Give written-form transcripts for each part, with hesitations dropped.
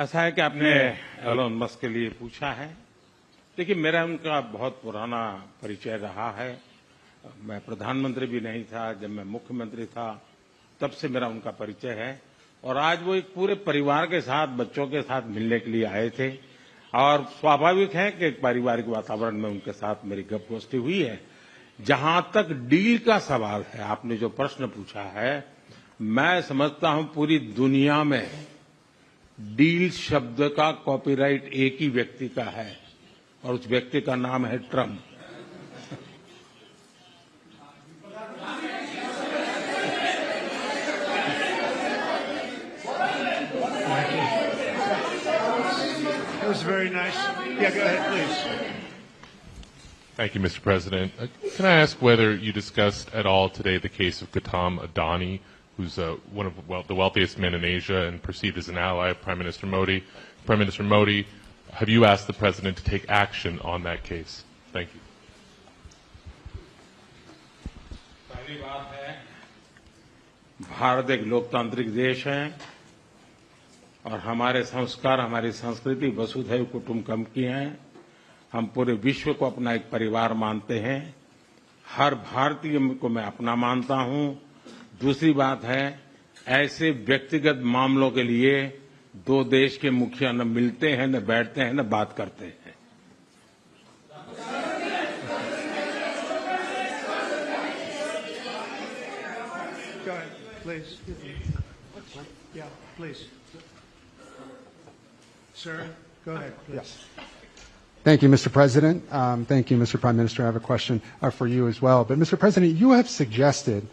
ऐसा है कि आपने एलोन मस्क के लिए पूछा है। देखिए, मेरा उनका बहुत पुराना परिचय रहा है। मैं प्रधानमंत्री भी नहीं था, जब मैं मुख्यमंत्री था तब से मेरा उनका परिचय है। और आज वो एक पूरे परिवार के साथ, बच्चों के साथ मिलने के लिए आए थे और स्वाभाविक है कि एक पारिवारिक वातावरण में उनके साथ मेरी गपगोष्ठी हुई है। जहां तक डील का सवाल है, आपने जो प्रश्न पूछा है, मैं समझता हूं पूरी दुनिया में डील शब्द का कॉपीराइट एक ही व्यक्ति का है और उस व्यक्ति का नाम है Trump. That was very nice. Yeah, go ahead, please. Thank you, Mr. President. Can I ask whether you discussed at all today the case of Gautam Adani, who's one of the wealthiest men in Asia and perceived as an ally of Prime Minister Modi? Prime Minister Modi, have you asked the President to take action on that case? Thank you. पहली बात है, भारत एक लोकतांत्रिक देश है और हमारे संस्कार, हमारी संस्कृति वसुधैव कुटुंबकम की है। हम पूरे विश्व को अपना एक परिवार मानते हैं। हर भारतीय को मैं अपना मानता हूं। दूसरी बात है, ऐसे व्यक्तिगत मामलों के लिए दो देश के मुखिया न मिलते हैं, न बैठते हैं, न बात करते हैं। Go ahead, please. Yeah, please. Sir, go ahead, please. Thank you, Mr. President. Thank you, Mr. Prime Minister. I have a question for you as well. But, Mr. President, you have suggested,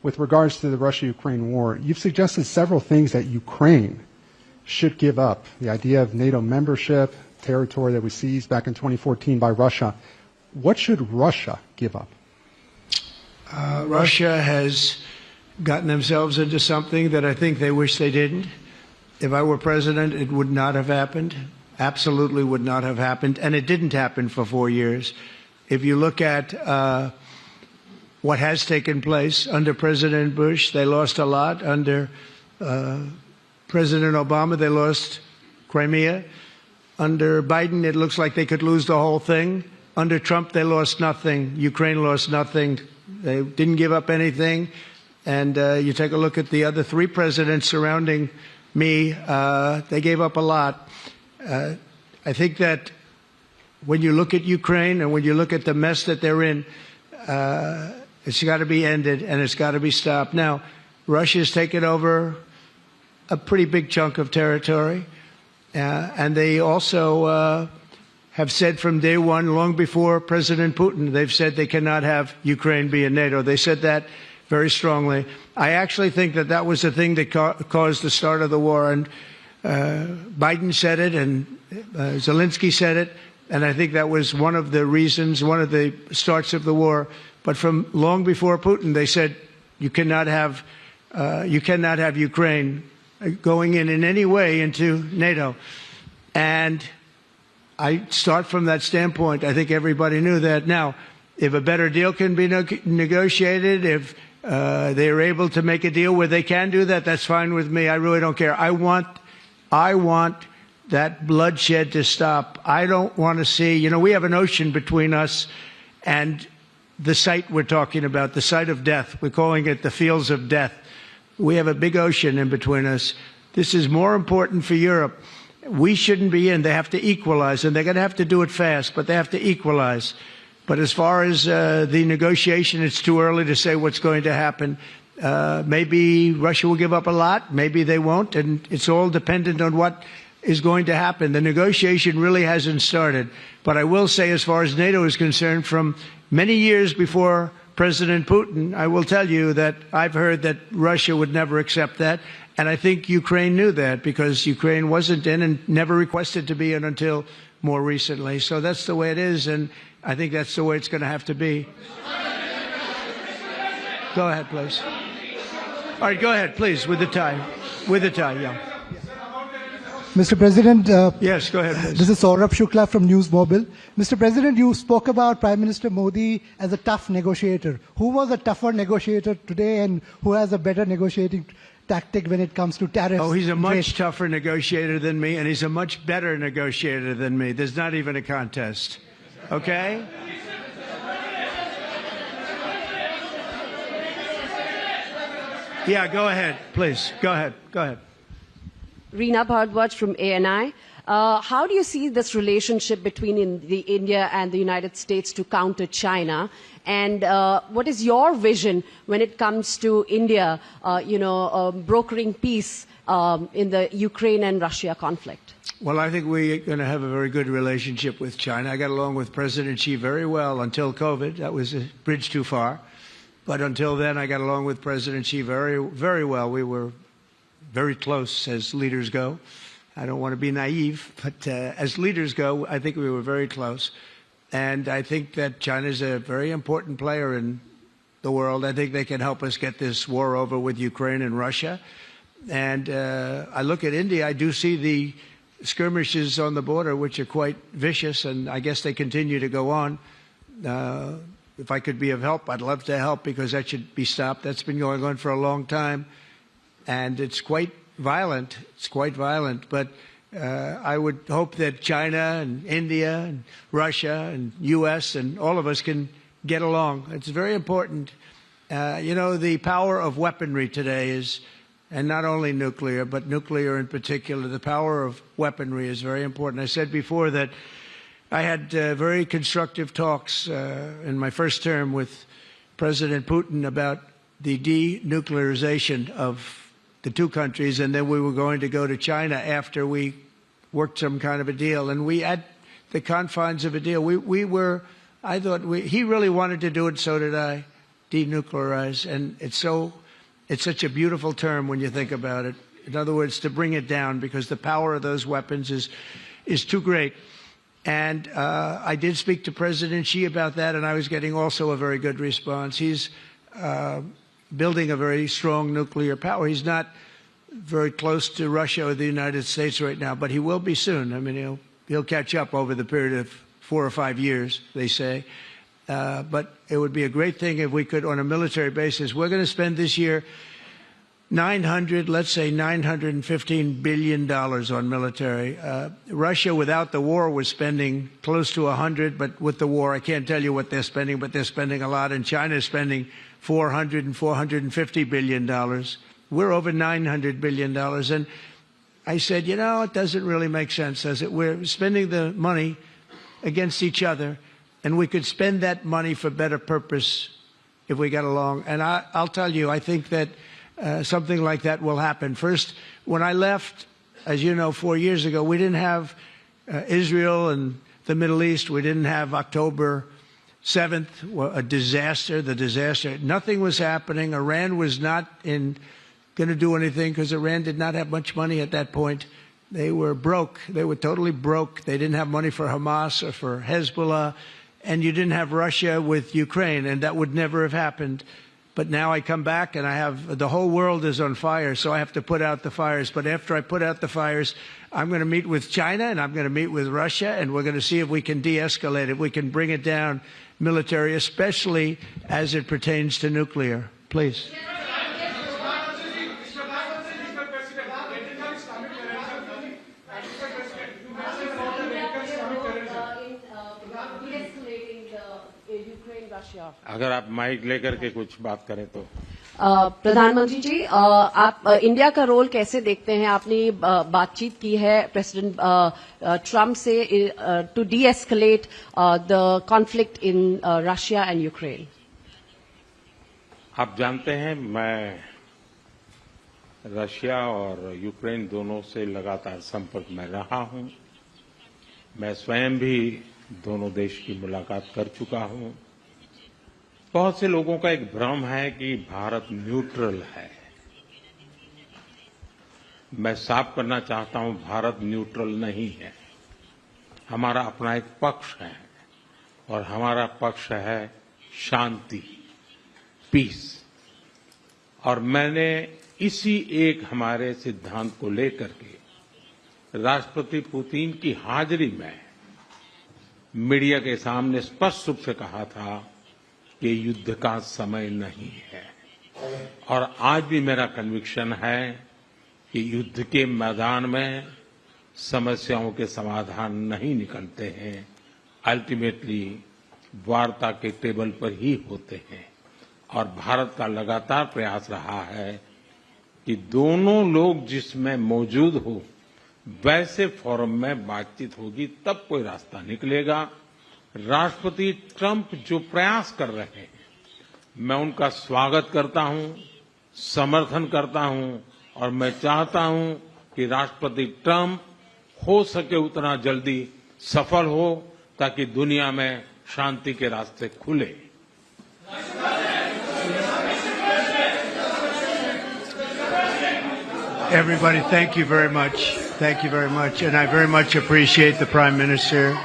with regards to the Russia-Ukraine war, you've suggested several things that Ukraine should give up. The idea of NATO membership, territory that was seized back in 2014 by Russia. What should Russia give up? Russia has gotten themselves into something that I think they wish they didn't. If I were president, it would not have happened. Absolutely would not have happened. And it didn't happen for 4 years. If you look at what has taken place under President Bush, they lost a lot. Under President Obama, they lost Crimea. Under Biden, it looks like they could lose the whole thing. Under Trump, they lost nothing. Ukraine lost nothing. They didn't give up anything. And you take a look at the other three presidents surrounding me, they gave up a lot. I think that when you look at Ukraine and when you look at the mess that they're in, it's got to be ended and it's got to be stopped. Now, Russia's taken over a pretty big chunk of territory, and they also have said from day one, long before President Putin, they've said they cannot have Ukraine be in NATO. They said that very strongly. I actually think that that was the thing that caused the start of the war, and Biden said it, and Zelensky said it, and I think that was one of the reasons, one of the starts of the war. But from long before Putin, they said you cannot have Ukraine going in any way into NATO. And I start from that standpoint. I think everybody knew that. Now, if a better deal can be negotiated, if they are able to make a deal where they can do that, that's fine with me. I really don't care. I want that bloodshed to stop. I don't want to see, we have an ocean between us and the site we're talking about, the site of death. We're calling it the fields of death. We have a big ocean in between us. This is more important for Europe. We shouldn't be in. They have to equalize, and they're going to have to do it fast, but they have to equalize. But as far as the negotiation, it's too early to say what's going to happen. Maybe Russia will give up a lot. Maybe they won't. And it's all dependent on what is going to happen. The negotiation really hasn't started. But I will say, as far as NATO is concerned, from many years before President Putin, I will tell you that I've heard that Russia would never accept that. And I think Ukraine knew that because Ukraine wasn't in and never requested to be in until more recently. So that's the way it is. And I think that's the way it's going to have to be. Go ahead, please. All right, go ahead, please, with the tie. With the tie, yeah. Mr. President, yes, go ahead, please. This is Saurabh Shukla from News Mobile. Mr. President, you spoke about Prime Minister Modi as a tough negotiator. Who was a tougher negotiator today and who has a better negotiating tactic when it comes to tariffs. Oh, he's a much trade. tougher negotiator than me, and he's a much better negotiator than me. There's not even a contest. Okay? Yeah, go ahead, please. Go ahead. Go ahead. Reena Bhardwaj from ANI. How do you see this relationship between India and the United States to counter China? And what is your vision when it comes to India, brokering peace in the Ukraine and Russia conflict? Well, I think we're going to have a very good relationship with China. I got along with President Xi very well until COVID. That was a bridge too far. But until then, I got along with President Xi very, very well. We were very close as leaders go. I don't want to be naive, but as leaders go, I think we were very close. And I think that China is a very important player in the world. I think they can help us get this war over with Ukraine and Russia. And I look at India, I do see the skirmishes on the border, which are quite vicious, and I guess they continue to go on. If I could be of help, I'd love to help, because that should be stopped. That's been going on for a long time, and it's quite violent. It's quite violent, but I would hope that China and India and Russia and U.S. and all of us can get along. It's very important. The power of weaponry today is, and not only nuclear, but nuclear in particular, the power of weaponry is very important. I said before that I had very constructive talks in my first term with President Putin about the denuclearization of the two countries, and then we were going to go to China after we worked some kind of a deal. And we, at the confines of a deal, he really wanted to do it, so did I, denuclearize. And it's such a beautiful term when you think about it. In other words, to bring it down, because the power of those weapons is too great. And I did speak to President Xi about that, and I was getting also a very good response. He's building a very strong nuclear power. He's not very close to Russia or the United States right now, but he will be soon. I mean, he'll catch up over the period of 4 or 5 years, they say. But it would be a great thing if we could, on a military basis. We're going to spend this year $915 billion on military. Russia, without the war, was spending close to 100, but with the war, I can't tell you what they're spending, but they're spending a lot. And China is spending $400 and $450 billion. We're over $900 billion. And I said, it doesn't really make sense, does it? We're spending the money against each other, and we could spend that money for better purpose if we got along. And I'll tell you, I think that something like that will happen. First, when I left, as you know, 4 years ago, we didn't have Israel and the Middle East. We didn't have October 7th, a disaster, the disaster. Nothing was happening. Iran was not going to do anything, because Iran did not have much money at that point. They were broke. They were totally broke. They didn't have money for Hamas or for Hezbollah. And you didn't have Russia with Ukraine, and that would never have happened. But now I come back and the whole world is on fire, so I have to put out the fires. But after I put out the fires, I'm going to meet with China and I'm going to meet with Russia, and we're going to see if we can de-escalate it. We can bring it down military, especially as it pertains to nuclear. Please. अगर आप mic लेकर के कुछ बात करें तो प्रधानमंत्री जी, आप इंडिया का रोल कैसे देखते हैं? आपने बातचीत की है प्रेसिडेंट ट्रम्प से to deescalate the conflict in Russia and Ukraine. आप जानते हैं, मैं रशिया और यूक्रेन दोनों से लगातार संपर्क में रहा हूं. मैं स्वयं भी दोनों देश की मुलाकात कर चुका हूं. बहुत से लोगों का एक भ्रम है कि भारत न्यूट्रल है. मैं साफ करना चाहता हूं, भारत न्यूट्रल नहीं है. हमारा अपना एक पक्ष है, और हमारा पक्ष है शांति, पीस. और मैंने इसी एक हमारे सिद्धांत को लेकर के राष्ट्रपति पुतिन की हाजिरी में मीडिया के सामने स्पष्ट रूप से कहा था कि युद्ध का समय नहीं है. और आज भी मेरा कन्विक्शन है कि युद्ध के मैदान में समस्याओं के समाधान नहीं निकलते हैं, अल्टीमेटली वार्ता के टेबल पर ही होते हैं। और भारत का लगातार प्रयास रहा है कि दोनों लोग जिसमें मौजूद हो वैसे फोरम में बातचीत होगी, तब कोई रास्ता निकलेगा। राष्ट्रपति ट्रंप जो प्रयास कर रहे हैं, मैं उनका स्वागत करता हूं, समर्थन करता हूं, और मैं चाहता हूं कि राष्ट्रपति ट्रंप हो सके उतना जल्दी सफल हो, ताकि दुनिया में शांति के रास्ते खुले। Everybody, thank you very much. Thank you very much. And I very much appreciate the Prime Minister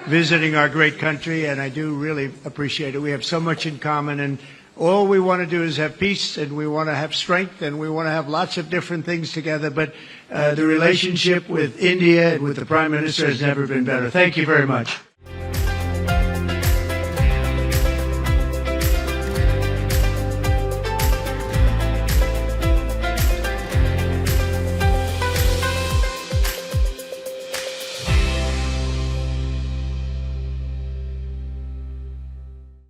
visiting our great country, and I do really appreciate it. We have so much in common, and all we want to do is have peace, and we want to have strength, and we want to have lots of different things together. But the relationship with India and with the Prime Minister has never been better. Thank you very much.